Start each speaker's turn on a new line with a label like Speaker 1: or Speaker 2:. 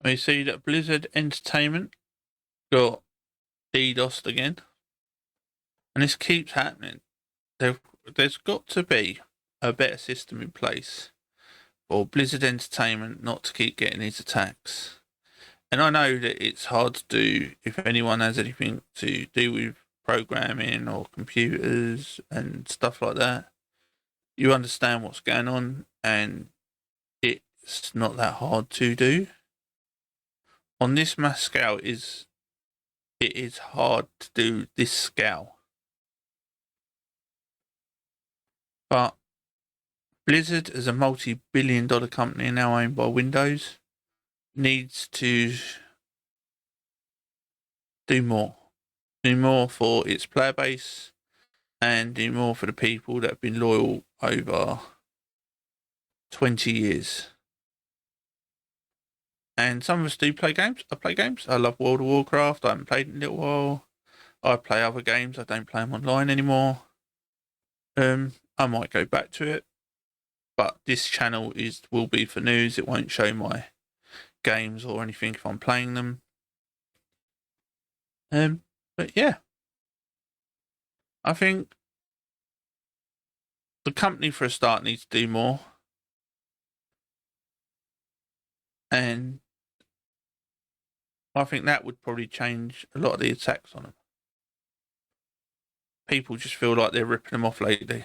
Speaker 1: We see that Blizzard Entertainment got DDoSed again, and this keeps happening. There's got to be a better system in place for Blizzard Entertainment not to keep getting these attacks. And I know that it's hard to do if anyone has anything to do with programming or computers and stuff like that. You understand what's going on, and it's not that hard to do. On this mass scale, it is hard to do this scale. But Blizzard, as a multi-billion-dollar company now owned by Windows, needs to do more. Do more for its player base and do more for the people that have been loyal over 20 years. And some of us do play games. I play games. I love World of Warcraft. I haven't played in a little while. I play other games. I don't play them online anymore. I might go back to it. But this channel will be for news. It won't show my games or anything if I'm playing them. But yeah, I think the company for a start needs to do more, and I think that would probably change a lot of the attacks on them. People just feel like they're ripping them off lately.